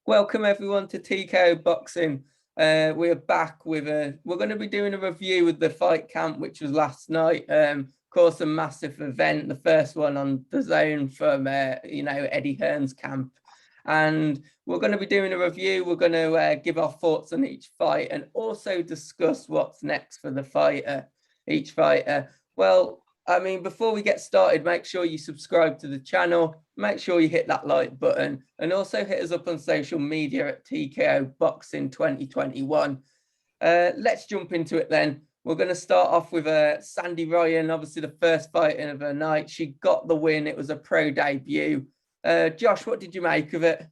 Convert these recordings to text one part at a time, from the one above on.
Welcome everyone to TKO Boxing. We're back with we're going to be doing a review of the fight camp, which was last night. Of course, a massive event, the first one on the zone from Eddie Hearn's camp. And we're going to be doing a review. We're going to give our thoughts on each fight and also discuss what's next for each fighter. Well, I mean, before we get started, make sure you subscribe to the channel, make sure you hit that like button, and also hit us up on social media at TKO Boxing 2021. Let's jump into it then. We're going to start off with Sandy Ryan, obviously the first fight of her night. She got the win. It was a pro debut. Josh, what did you make of it?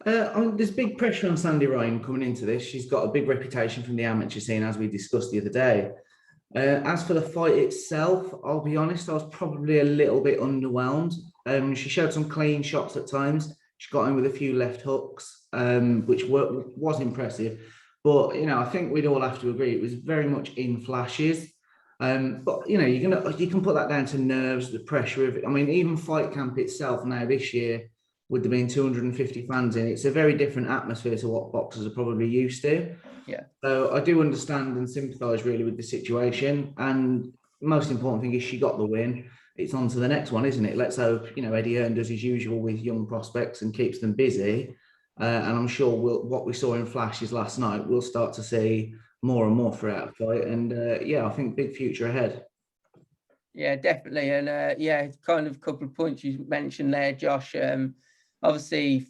There's big pressure on Sandy Ryan coming into this. She's got a big reputation from the amateur scene, as we discussed the other day. As for the fight itself, I'll be honest, I was probably a little bit underwhelmed. She showed some clean shots at times. She got in with a few left hooks, which was impressive. But, I think we'd all have to agree it was very much in flashes. But, you can put that down to nerves, the pressure of it. I mean, even fight camp itself now this year, with there being 250 fans in, it's a very different atmosphere to what boxers are probably used to. Yeah. So I do understand and sympathise really with the situation. And most important thing is she got the win. It's on to the next one, isn't it? Let's hope, Eddie Hearn does his usual with young prospects and keeps them busy. And I'm sure what we saw in flashes last night, we'll start to see more and more throughout the fight. And I think big future ahead. Yeah, definitely. And kind of a couple of points you mentioned there, Josh. Obviously,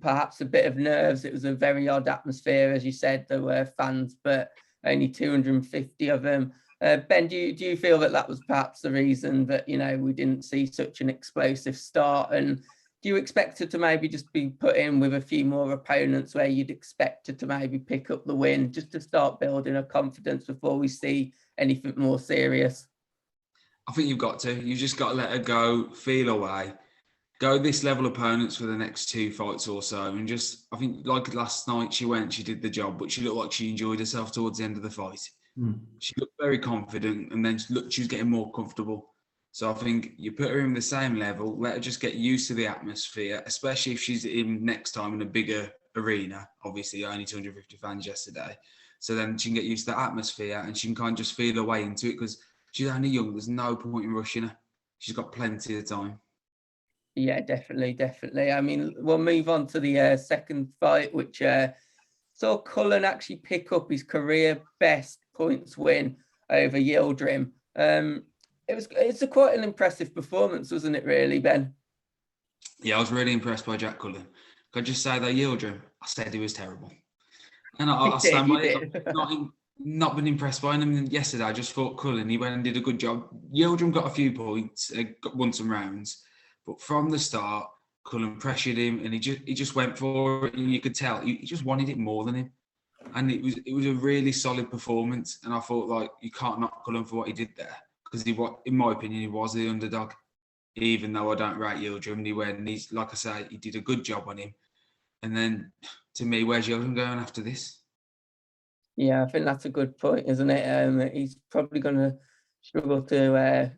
perhaps a bit of nerves. It was a very odd atmosphere, as you said. There were fans, but only 250 of them. Ben, do you feel that was perhaps the reason that we didn't see such an explosive start? And do you expect her to maybe just be put in with a few more opponents where you'd expect her to maybe pick up the win, just to start building her confidence before we see anything more serious? I think you've got to. You just got to let her go, feel away. Go this level opponents for the next two fights or so. And I think like last night, she did the job, but she looked like she enjoyed herself towards the end of the fight. She looked very confident, and then she was getting more comfortable. So I think you put her in the same level, let her just get used to the atmosphere, especially if she's in next time in a bigger arena. Obviously, only 250 fans yesterday. So then she can get used to the atmosphere and she can kind of just feel her way into it because she's only young. There's no point in rushing her. She's got plenty of time. Yeah, definitely. I mean, we'll move on to the second fight, which saw Cullen actually pick up his career best points win over Yildirim. It's quite an impressive performance, wasn't it, really, Ben? Yeah, I was really impressed by Jack Cullen. Could I just say that Yildirim, I said he was terrible. And I stand by it. I've not been impressed by him yesterday. I just thought Cullen, he went and did a good job. Yildirim got a few points, won some rounds. But from the start, Cullen pressured him and he just went for it. And you could tell he just wanted it more than him. And it was a really solid performance. And I thought, you can't knock Cullen for what he did there. Because in my opinion, he was the underdog. Even though I don't rate Yildirim, he's, like I say, he did a good job on him. And then, to me, where's Yildirim going after this? Yeah, I think that's a good point, isn't it? He's probably going to struggle to,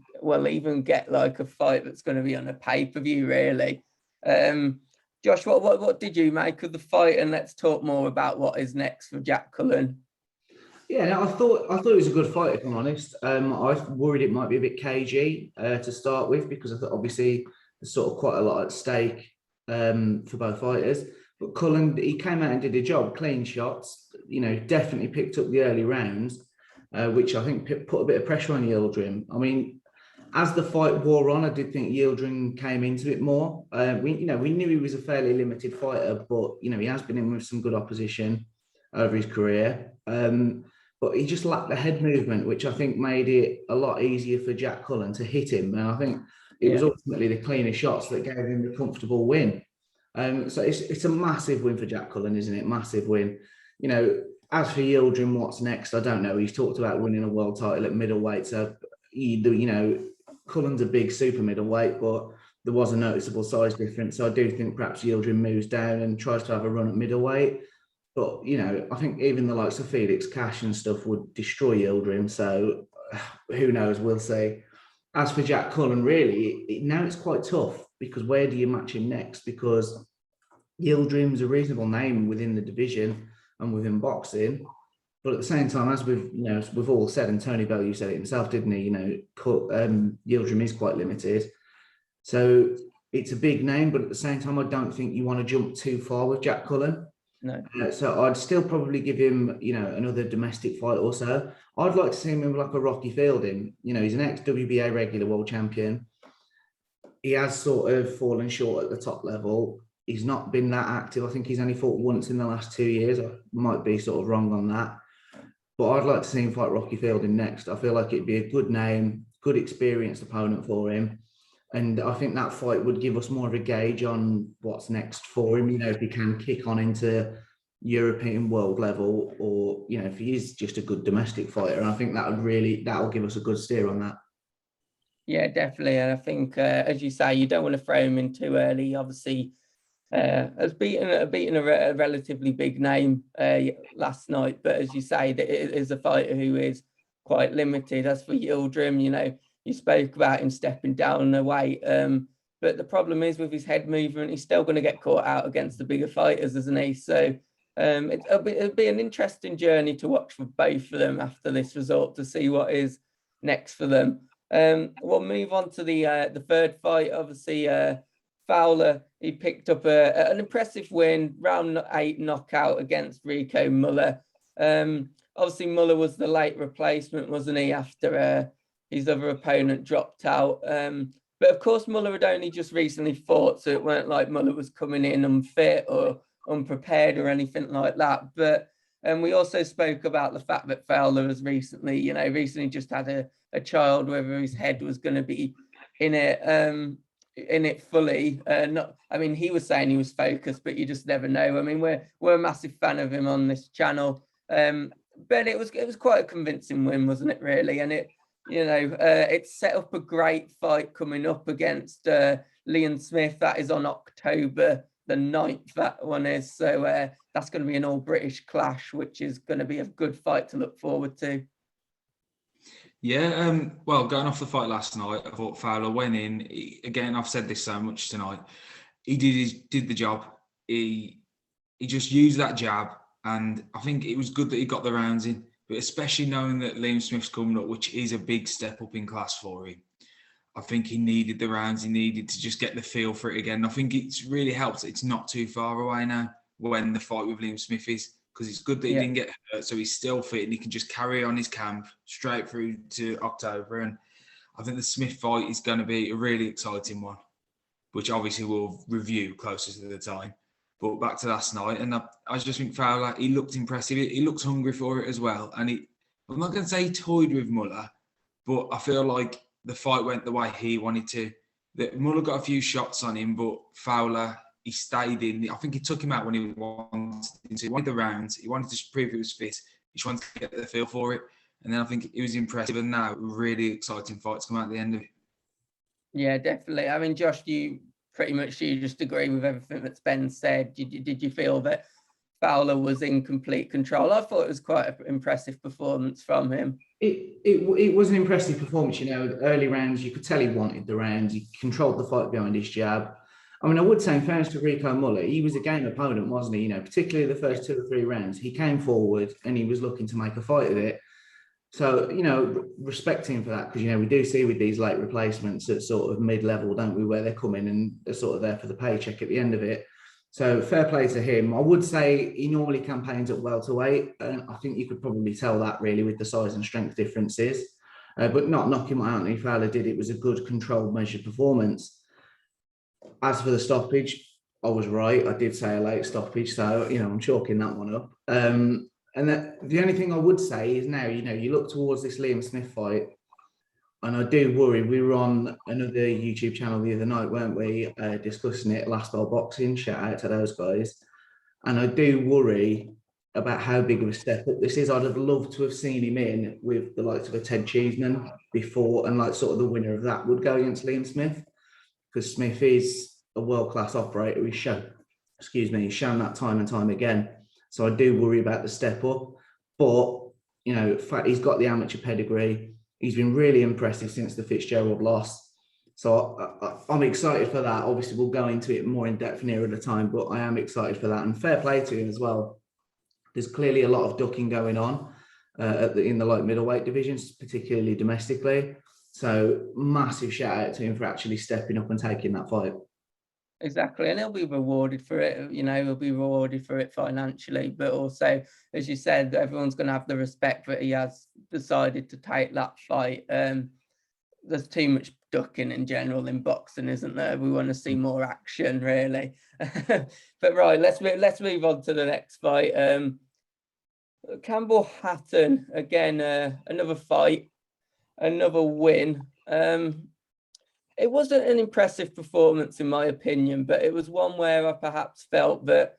even get a fight that's going to be on a pay-per-view, really. Josh, what did you make of the fight? And let's talk more about what is next for Jack Cullen. Yeah, no, I thought it was a good fight, if I'm honest. I was worried it might be a bit cagey to start with because I thought obviously there's sort of quite a lot at stake for both fighters. But Cullen, he came out and did a job, clean shots. Definitely picked up the early rounds, which I think put a bit of pressure on Yildirim. I mean, as the fight wore on, I did think Yildirim came into it more. We knew he was a fairly limited fighter, but he has been in with some good opposition over his career. But he just lacked the head movement, which I think made it a lot easier for Jack Cullen to hit him. And I think it was ultimately the cleaner shots that gave him the comfortable win. So it's a massive win for Jack Cullen, isn't it? Massive win. As for Yildirim, what's next? I don't know. He's talked about winning a world title at middleweight. So, Cullen's a big super middleweight, but there was a noticeable size difference. So I do think perhaps Yildirim moves down and tries to have a run at middleweight. But, I think even the likes of Felix Cash and stuff would destroy Yildirim. So who knows? We'll see. As for Jack Cullen, really, now it's quite tough because where do you match him next? Because Yildirim's a reasonable name within the division and within boxing. But at the same time, as we've all said, and Tony Bellew said it himself, didn't he? Yildirim is quite limited. So it's a big name, but at the same time, I don't think you want to jump too far with Jack Cullen. No. So I'd still probably give him, another domestic fight or so. I'd like to see him in like a Rocky Fielding. He's an ex-WBA regular world champion. He has sort of fallen short at the top level. He's not been that active. I think he's only fought once in the last 2 years. I might be sort of wrong on that. But I'd like to see him fight Rocky Fielding next. I feel like it'd be a good name, good experienced opponent for him. And I think that fight would give us more of a gauge on what's next for him, if he can kick on into European world level, or, if he is just a good domestic fighter. And I think that'll give us a good steer on that. Yeah, definitely. And I think, as you say, you don't want to throw him in too early. Obviously, has beaten a relatively big name last night, but as you say, that it is a fighter who is quite limited. As for Yildirim, you spoke about him stepping down the weight, but the problem is with his head movement, he's still going to get caught out against the bigger fighters, isn't he? So it'll be an interesting journey to watch for both of them after this result to see what is next for them. We'll move on to the third fight. Obviously, Fowler, he picked up an impressive win, round 8 knockout against Rico Muller. Obviously, Muller was the late replacement, wasn't he, after his other opponent dropped out. But of course, Muller had only just recently fought, so it weren't like Muller was coming in unfit or unprepared or anything like that. But we also spoke about the fact that Fowler has recently just had a child, whether his head was going to be in it fully. He was saying he was focused, but you just never know. I mean, we're a massive fan of him on this channel. But it was quite a convincing win, wasn't it, really? And it set up a great fight coming up against Billam-Smith. That is on October the 9th, that one is. So that's going to be an all-British clash, which is going to be a good fight to look forward to. Yeah, well, going off the fight last night, I thought Fowler went in. Again, I've said this so much tonight. He did the job. He just used that jab, and I think it was good that he got the rounds in. But especially knowing that Billam-Smith's coming up, which is a big step up in class for him, I think he needed the rounds. He needed to just get the feel for it again. I think it's really helped that it's not too far away now when the fight with Billam-Smith is, because it's good that he didn't get hurt, so he's still fit and he can just carry on his camp straight through to October. And I think the Smith fight is going to be a really exciting one, which obviously we'll review closer to the time. But back to last night, and I just think Fowler, he looked impressive. He looked hungry for it as well. And I'm not going to say he toyed with Muller, but I feel like the fight went the way he wanted to. That Muller got a few shots on him, but Fowler, he stayed in. I think he took him out when he wanted to. He wanted the rounds. He wanted to prove he was fit. He just wanted to get the feel for it. And then I think it was impressive. And now, really exciting fights come out at the end of it. Yeah, definitely. I mean, Josh, you just agree with everything that's Ben said. Did you feel that Fowler was in complete control? I thought it was quite an impressive performance from him. It was an impressive performance. Early rounds, you could tell he wanted the rounds. He controlled the fight behind his jab. I mean, I would say in fairness to Rico Muller, he was a game opponent, wasn't he? Particularly the first 2 or 3 rounds, he came forward and he was looking to make a fight of it. So, respect him for that, because, we do see with these late replacements at sort of mid-level, don't we, where they come in and they're sort of there for the paycheck at the end of it. So fair play to him. I would say he normally campaigns at welterweight, and I think you could probably tell that really with the size and strength differences. But not knocking what Anthony Fowler did, it was a good, controlled, measured performance. As for the stoppage, I was right. I did say a late stoppage, so I'm chalking that one up. And the only thing I would say is now, you look towards this Billam-Smith fight, and I do worry. We were on another YouTube channel the other night, weren't we, discussing it, Last Ball Boxing, shout out to those guys. And I do worry about how big of a step up this is. I'd have loved to have seen him in with the likes of a Ted Cheeseman before, and like sort of the winner of that would go against Billam-Smith, because Smith is a world-class operator. He's shown that time and time again. So I do worry about the step up. But, in fact, he's got the amateur pedigree. He's been really impressive since the Fitzgerald loss. So I'm excited for that. Obviously, we'll go into it more in depth nearer the time, but I am excited for that. And fair play to him as well. There's clearly a lot of ducking going on in the light middleweight divisions, particularly domestically. So massive shout out to him for actually stepping up and taking that fight. Exactly, and he'll be rewarded for it. You know, he'll be rewarded for it financially, but also, as you said, everyone's going to have the respect that he has decided to take that fight. There's too much ducking in general in boxing, isn't there? We want to see more action, really. But right, let's move on to the next fight. Campbell Hatton again, another fight, another win. It wasn't an impressive performance in my opinion, but it was one where I perhaps felt that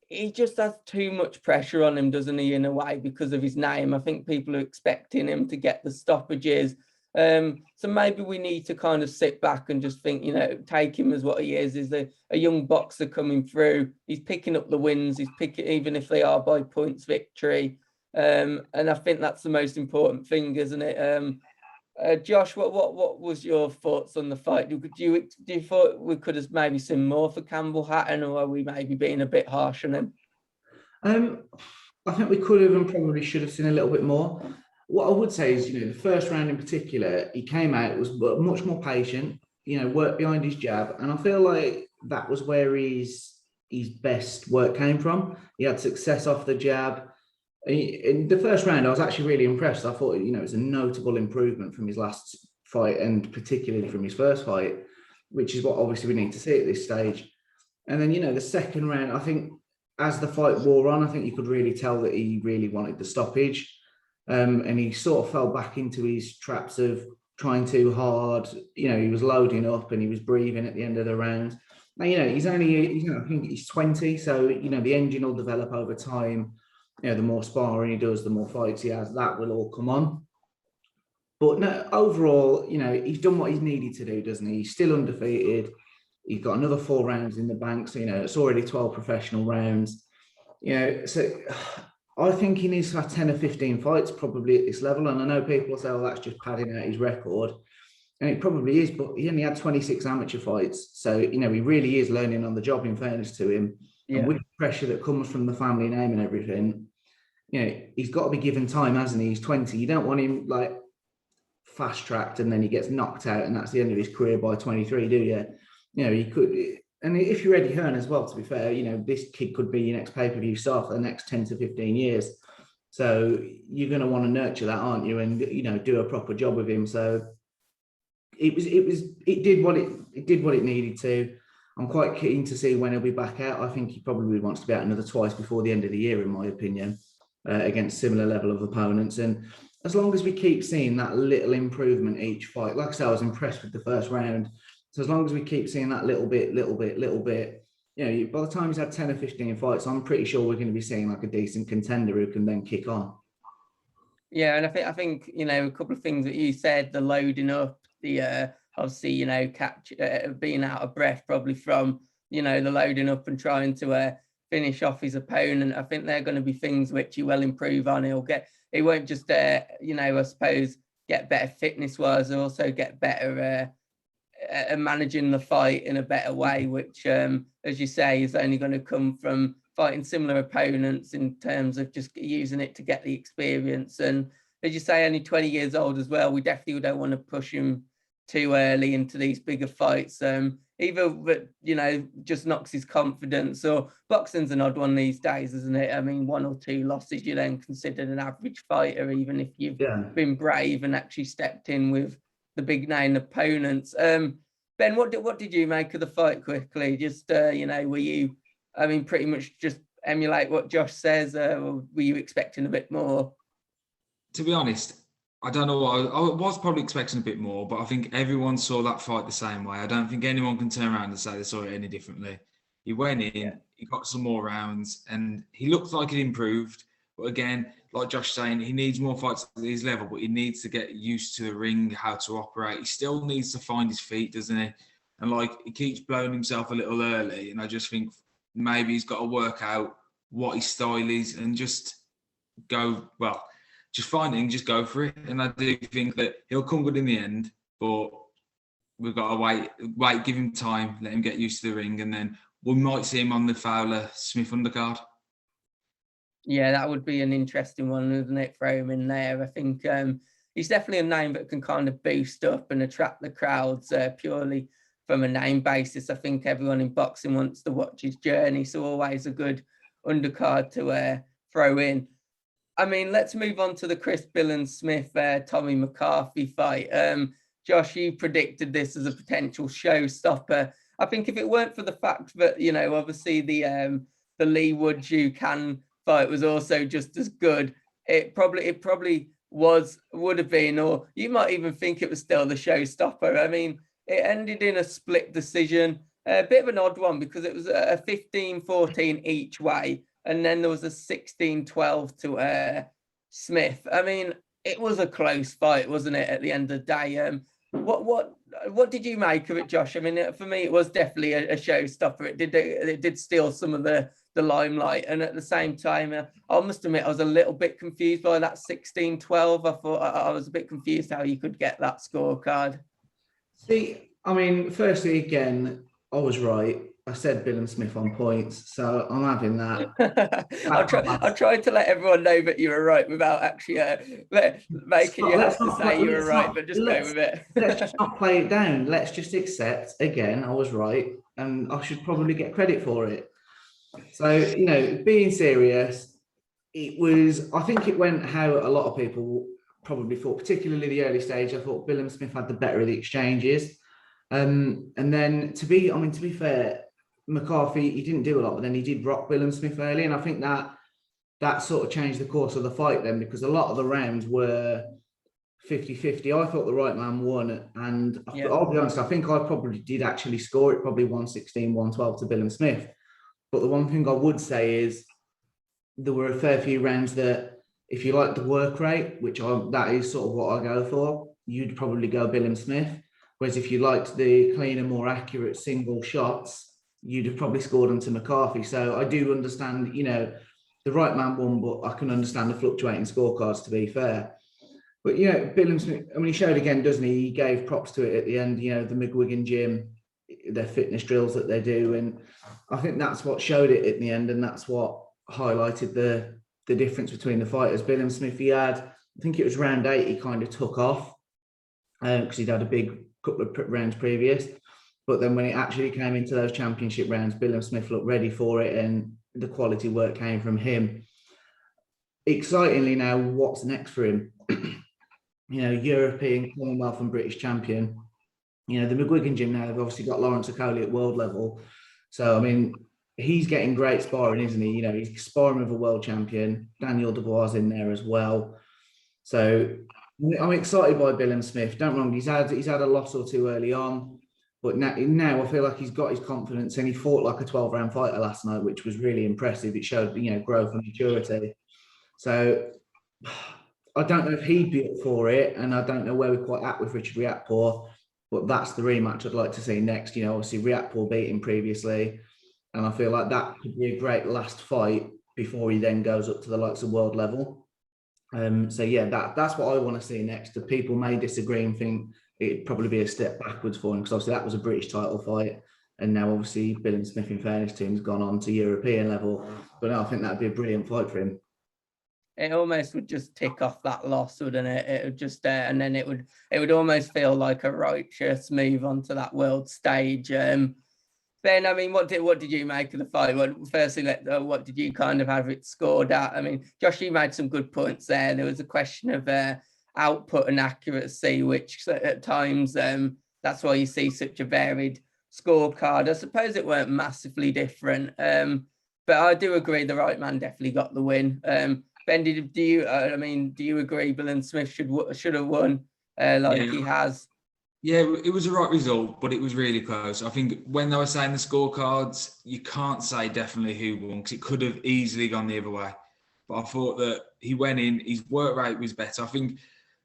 he just has too much pressure on him, doesn't he, in a way, because of his name. I think people are expecting him to get the stoppages. So maybe we need to kind of sit back and just think, you know, take him as what he is a young boxer coming through. He's picking up the wins, he's picking, even if they are by points victory. And I think that's the most important thing, isn't it? Josh, what was your thoughts on the fight? Do you thought we could have maybe seen more for Campbell Hatton, or are we maybe being a bit harsh on him? I think we could have and probably should have seen a little bit more. What I would say is, you know, the first round in particular, he came out, was much more patient, you know, worked behind his jab. And I feel like that was where his best work came from. He had success off the jab. In the first round, I was actually really impressed. I thought, you know, it was a notable improvement from his last fight and particularly from his first fight, which is what obviously we need to see at this stage. And then, you know, the second round, I think as the fight wore on, I think you could really tell that he really wanted the stoppage. And he sort of fell back into his traps of trying too hard. You know, he was loading up and he was breathing at the end of the round. Now, you know, I think he's 20. So, you know, the engine will develop over time. You know, the more sparring he does, the more fights he has, that will all come on. But no, overall, you know, he's done what he's needed to do, doesn't he? He's still undefeated. He's got another 4 rounds in the bank. So, you know, it's already 12 professional rounds. You know, so I think he needs to have 10 or 15 fights probably at this level. And I know people say, oh, that's just padding out his record. And it probably is, but he only had 26 amateur fights. So, you know, he really is learning on the job, in fairness to him. Yeah. And with the pressure that comes from the family name and everything, you know, he's got to be given time, hasn't he? He's 20. You don't want him like fast-tracked and then he gets knocked out and that's the end of his career by 23, do you? You know, he could... And if you're Eddie Hearn as well, to be fair, you know, this kid could be your next pay-per-view star for the next 10 to 15 years. So you're going to want to nurture that, aren't you? And, you know, do a proper job with him. So it did what it needed to. I'm quite keen to see when he'll be back out. I think he probably wants to be out another twice before the end of the year, in my opinion, against similar level of opponents. And as long as we keep seeing that little improvement each fight, like I said, I was impressed with the first round. So as long as we keep seeing that little bit, you know, by the time he's had 10 or 15 fights, I'm pretty sure we're going to be seeing like a decent contender who can then kick on. Yeah, and I think you know, a couple of things that you said, the loading up, the obviously, you know, being out of breath probably from, you know, the loading up and trying to finish off his opponent. I think they're going to be things which he will improve on. He won't just you know, I suppose get better fitness wise, also get better managing the fight in a better way, which, as you say, is only going to come from fighting similar opponents in terms of just using it to get the experience. And as you say, only 20 years old as well. We definitely don't want to push him too early into these bigger fights. Either that, you know, just knocks his confidence, or boxing's an odd one these days, isn't it? I mean, 1 or 2 losses, you're then considered an average fighter, even if you've been brave and actually stepped in with the big name opponents. Ben, what did you make of the fight quickly? Just, you know, were you, I mean, pretty much just emulate what Josh says, or were you expecting a bit more? To be honest, I don't know what I was probably expecting a bit more, but I think everyone saw that fight the same way. I don't think anyone can turn around and say they saw it any differently. He went in, he got some more rounds, and he looked like he improved. But again, like Josh saying, he needs more fights at his level, but he needs to get used to the ring, how to operate. He still needs to find his feet, doesn't he? And like, he keeps blowing himself a little early. And I just think maybe he's got to work out what his style is and just go, well, just find it and just go for it. And I do think that he'll come good in the end, but we've got to wait, give him time, let him get used to the ring, and then we might see him on the Fowler-Smith undercard. Yeah, that would be an interesting one, isn't it? Throw him in there. I think he's definitely a name that can kind of boost up and attract the crowds purely from a name basis. I think everyone in boxing wants to watch his journey, so always a good undercard to throw in. I mean, let's move on to the Chris Billam-Smith, Tommy McCarthy fight. Josh, you predicted this as a potential showstopper. I think if it weren't for the fact that, you know, obviously the Leigh Would fight was also just as good, it probably would have been, or you might even think it was still the showstopper. I mean, it ended in a split decision, a bit of an odd one because it was a 15-14 each way, and then there was a 16-12 to Smith. I mean, it was a close fight, wasn't it, at the end of the day? What did you make of it, Josh? I mean, for me, it was definitely a showstopper. It did steal some of the limelight, and at the same time, I must admit, I was a little bit confused by that 16-12. I thought I was a bit confused how you could get that scorecard. See, I mean, firstly, again, I was right. I said Billam-Smith on points, so I'm having that. I tried to let everyone know that you were right without actually making you have to say you were right, but just go with it. Let's just not play it down. Let's just accept, again, I was right, and I should probably get credit for it. So, you know, being serious, I think it went how a lot of people probably thought, particularly the early stage. I thought Billam-Smith had the better of the exchanges. And then to be fair, McCarthy, he didn't do a lot, but then he did rock Billam-Smith early. And I think that sort of changed the course of the fight then, because a lot of the rounds were 50-50. I thought the right man won. And yeah, I'll be honest, I think I probably did actually score it, probably 116, 112 to Billam-Smith. But the one thing I would say is there were a fair few rounds that, if you like the work rate, that is sort of what I go for, you'd probably go Billam-Smith. Whereas if you liked the cleaner, more accurate single shots, you'd have probably scored them to McCarthy. So I do understand, you know, the right man won, but I can understand the fluctuating scorecards, to be fair. But, you know, Billam-Smith, I mean, he showed again, doesn't he? He gave props to it at the end, you know, the McGuigan gym, their fitness drills that they do. And I think that's what showed it at the end. And that's what highlighted the difference between the fighters. Billam-Smith, he had, I think it was round 8, he kind of took off because he'd had a big couple of rounds previous. But then when it actually came into those championship rounds, Billam-Smith looked ready for it, and the quality work came from him. Excitingly now, what's next for him? You know, European, Commonwealth and British champion. You know, the McGuigan gym now, they've obviously got Lawrence Okoli at world level. So, I mean, he's getting great sparring, isn't he? You know, he's sparring with a world champion. Daniel Dubois in there as well. So I'm excited by Billam-Smith. Don't wrong, he's had a loss or two early on, but now I feel like he's got his confidence, and he fought like a 12-round fighter last night, which was really impressive. It showed, you know, growth and maturity. So I don't know if he'd be up for it, and I don't know where we're quite at with Richard Riakporhe, but that's the rematch I'd like to see next. You know, obviously Riakporhe beat him previously, and I feel like that could be a great last fight before he then goes up to the likes of world level. So yeah, that's what I want to see next. The people may disagree and think it'd probably be a step backwards for him, because obviously that was a British title fight, and now obviously Billam-Smith, in fairness to him, has gone on to European level. But no, I think that'd be a brilliant fight for him. It almost would just tick off that loss, wouldn't it? It would just, and then it would almost feel like a righteous move onto that world stage. Ben, I mean, what did you make of the fight? Firstly, what did you kind of have it scored at? I mean, Josh, you made some good points there. There was a question of output and accuracy, which at times that's why you see such a varied scorecard. I suppose it weren't massively different, but I do agree the right man definitely got the win. Ben, do you agree Billam-Smith should have won he has? Yeah, it was the right result, but it was really close. I think when they were saying the scorecards, you can't say definitely who won, because it could have easily gone the other way. But I thought that he went in, his work rate was better. I think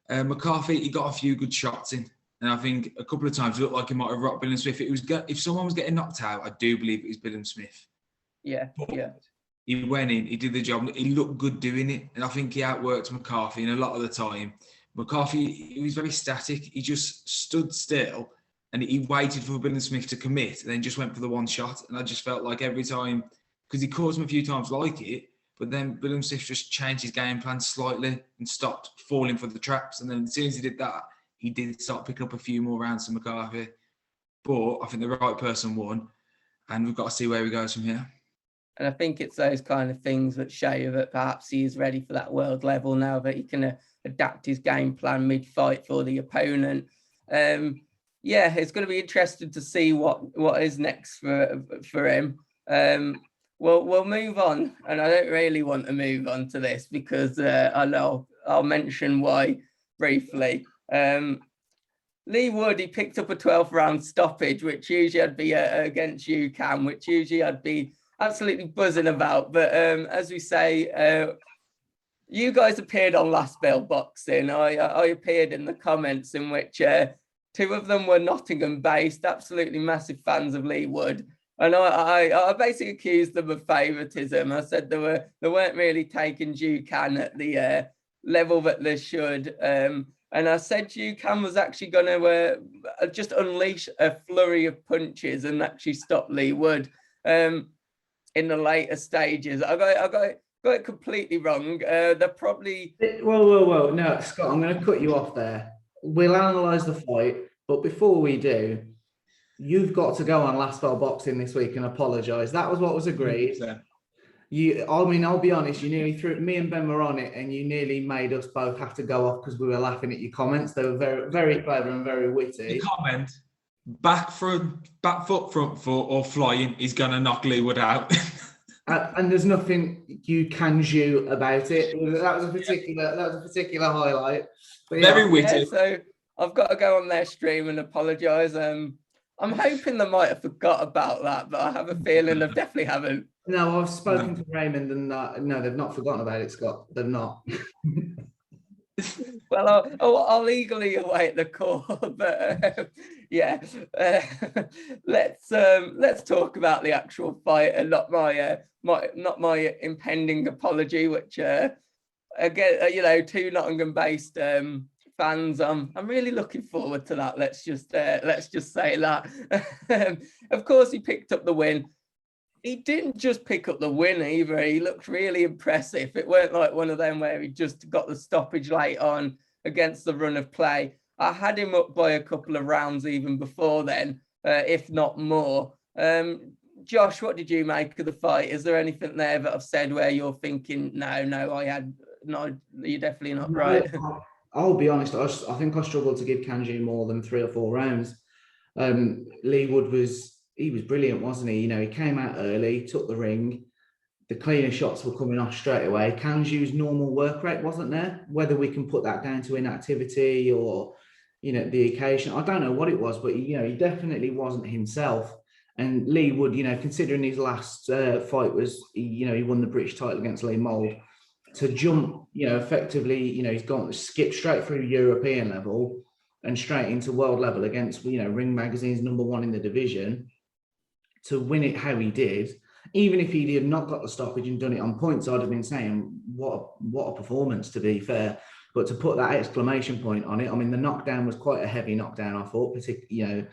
McCarthy, he got a few good shots in. And I think a couple of times it looked like he might have rocked Billam-Smith. If someone was getting knocked out, I do believe it was Billam-Smith. Yeah, but yeah. He went in, he did the job, he looked good doing it. And I think he outworked McCarthy, and a lot of the time, McCarthy, he was very static. He just stood still and he waited for Billam-Smith to commit and then just went for the one shot. And I just felt like every time, because he caused him a few times like it, but then Billam-Smith just changed his game plan slightly and stopped falling for the traps. And then as soon as he did that, he did start picking up a few more rounds to McCarthy. But I think the right person won, and we've got to see where he goes from here. And I think it's those kind of things that show you that perhaps he is ready for that world level now, that he can adapt his game plan mid-fight for the opponent. Yeah, it's going to be interesting to see what is next for him. We'll move on, and I don't really want to move on to this because I know I'll mention why briefly. Leigh Wood, he picked up a 12th round stoppage, which usually I'd be against you, Cam, which usually I'd be absolutely buzzing about. But as we say, you guys appeared on Last Bell Boxing. I appeared in the comments in which two of them were Nottingham based, absolutely massive fans of Leigh Wood. And I basically accused them of favouritism. I said they weren't really taking Jucan at the level that they should. And I said Jucan was actually going to just unleash a flurry of punches and actually stop Leigh Wood in the later stages. I got it completely wrong. They're probably... Whoa. No, Scott, I'm going to cut you off there. We'll analyse the fight, but before we do, you've got to go on Last Bell Boxing this week and apologise. That was what was agreed. I'll be honest, you nearly threw, me and Ben were on it, and you nearly made us both have to go off because we were laughing at your comments. They were very, very clever and very witty. The comment, back foot, front foot, or flying is going to knock Leigh Wood out. And there's nothing you can do about it. That was a particular highlight. But yeah. Very witty. Yeah, so I've got to go on their stream and apologise. I'm hoping they might have forgot about that, but I have a feeling they definitely haven't. No, I've spoken to Raymond, and no, they've not forgotten about it, Scott. They've not. Well, I'll eagerly await the call, but yeah, let's talk about the actual fight and not my impending apology, which again, two Nottingham-based fans. I'm really looking forward to that. Let's just say that. Of course, he picked up the win. He didn't just pick up the win either. He looked really impressive. It weren't like one of them where he just got the stoppage late on against the run of play. I had him up by a couple of rounds even before then, if not more. Josh, what did you make of the fight? Is there anything there that I've said where you're thinking, no, you're definitely not right? I'll be honest, I think I struggled to give Kanji more than 3 or 4 rounds. Leigh Wood was brilliant, wasn't he? You know, he came out early, took the ring, the cleaner shots were coming off straight away. Kanji's normal work rate wasn't there. Whether we can put that down to inactivity or, you know, the occasion, I don't know what it was, but he definitely wasn't himself. And Leigh Wood, considering his last fight was, he won the British title against Lee Mould, to jump, effectively, he's skipped straight through European level and straight into world level against, Ring Magazine's #1 in the division, to win it how he did. Even if he had not got the stoppage and done it on points, I'd have been saying, what a performance, to be fair. But to put that exclamation point on it, I mean, the knockdown was quite a heavy knockdown, I thought. Particularly,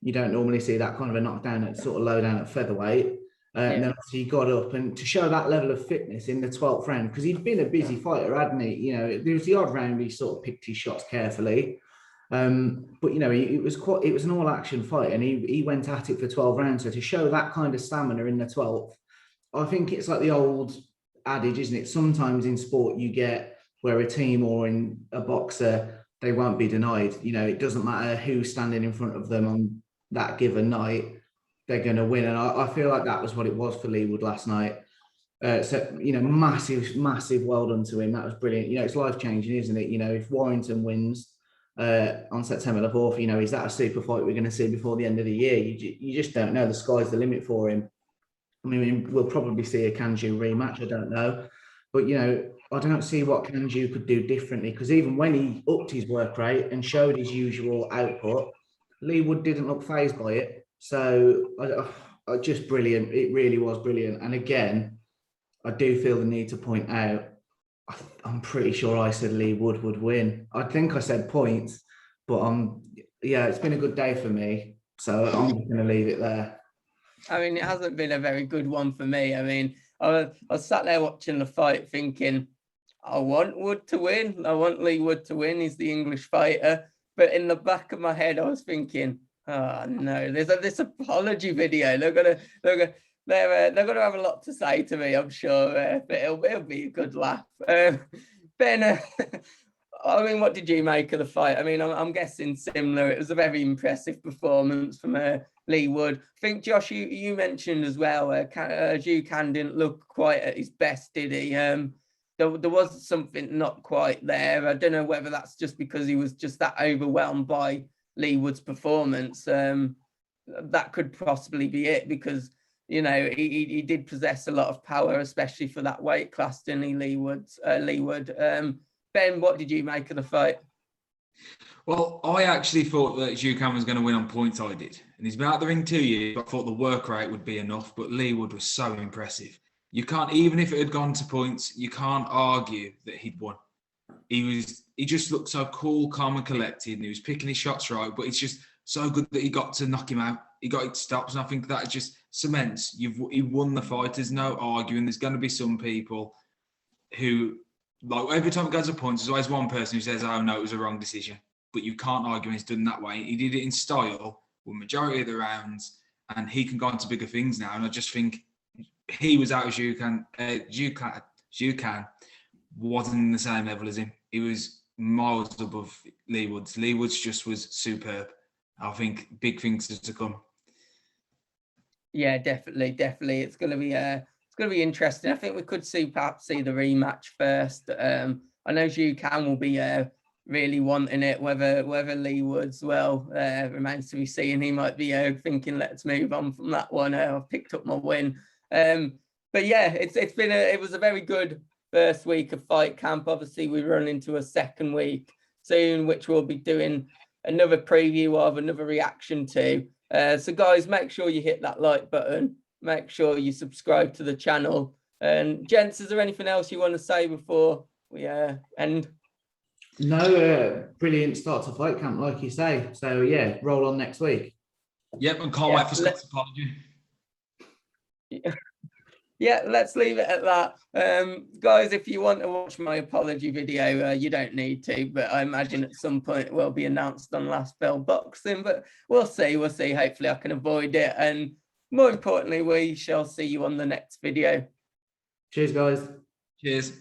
you don't normally see that kind of a knockdown at sort of low down at featherweight. And then obviously he got up, and to show that level of fitness in the 12th round, because he'd been a busy fighter, hadn't he? There was the odd round he sort of picked his shots carefully. But it was an all-action fight, and he went at it for 12 rounds. So to show that kind of stamina in the 12th, I think it's like the old adage, isn't it? Sometimes in sport you get where a team or in a boxer, they won't be denied. It doesn't matter who's standing in front of them on that given night, they're going to win. And I feel like that was what it was for Leigh Wood last night. Massive well done to him. That was brilliant. It's life-changing, isn't it? If Warrington wins on September the 4th, is that a super fight we're going to see before the end of the year? You just don't know. The sky's the limit for him. I mean, we'll probably see a Kanju rematch. I don't know. But, I don't see what Kanju could do differently, because even when he upped his work rate and showed his usual output, Leigh Wood didn't look fazed by it. So just brilliant. It really was brilliant. And again, I do feel the need to point out, I'm pretty sure I said Leigh Wood would win. I think I said points, but yeah, it's been a good day for me. So I'm just going to leave it there. I mean, it hasn't been a very good one for me. I mean, I was sat there watching the fight thinking, I want Wood to win. I want Leigh Wood to win. He's the English fighter. But in the back of my head, I was thinking, oh no, there's this apology video. They're gonna have a lot to say to me, I'm sure. But it'll be a good laugh. Ben, I mean, what did you make of the fight? I mean, I'm guessing similar. It was a very impressive performance from Leigh Wood. I think, Josh, you mentioned as well, Zhu Can didn't look quite at his best, did he? There was something not quite there. I don't know whether that's just because he was just that overwhelmed by Leigh Wood's performance. That could possibly be it, because, you know, he did possess a lot of power, especially for that weight class, didn't he, Leigh Wood? Ben, what did you make of the fight? Well, I actually thought that Zhu Can was going to win on points. I did. And he's been out the ring 2 years. I thought the work rate would be enough, but Leigh Wood was so impressive. You can't, even if it had gone to points, you can't argue that he'd won. He just looked so cool, calm and collected, and he was picking his shots right, but it's just so good that he got to knock him out. He got it stops, and I think that just cements he won the fight. There's no arguing. There's going to be some people who, like, every time it goes to points, there's always one person who says, oh no, it was a wrong decision. But you can't argue when it's done that way. He did it in style with majority of the rounds, and he can go on to bigger things now. And I just think he was out of Zhu Can wasn't in the same level as him. He was miles above Leigh Woods. Leigh Woods just was superb. I think big things to come. Yeah, definitely. It's going to be interesting. I think we could perhaps see the rematch first. I know Zhu Can will be really wanting it. Whether Leigh Woods remains to be seen. He might be thinking, let's move on from that one. I've picked up my win. But yeah, it was a very good first week of fight camp. Obviously, we run into a second week soon, which we'll be doing another preview of, another reaction to. So guys, make sure you hit that like button. Make sure you subscribe to the channel. And gents, is there anything else you want to say before we end? No, brilliant start to fight camp, like you say. So yeah, roll on next week. Yep, and can't wait for Scott's apology. Yeah, let's leave it at that. Guys, if you want to watch my apology video, you don't need to, but I imagine at some point it will be announced on Last Bell Boxing, but we'll see. Hopefully I can avoid it. And more importantly, we shall see you on the next video. Cheers, guys. Cheers.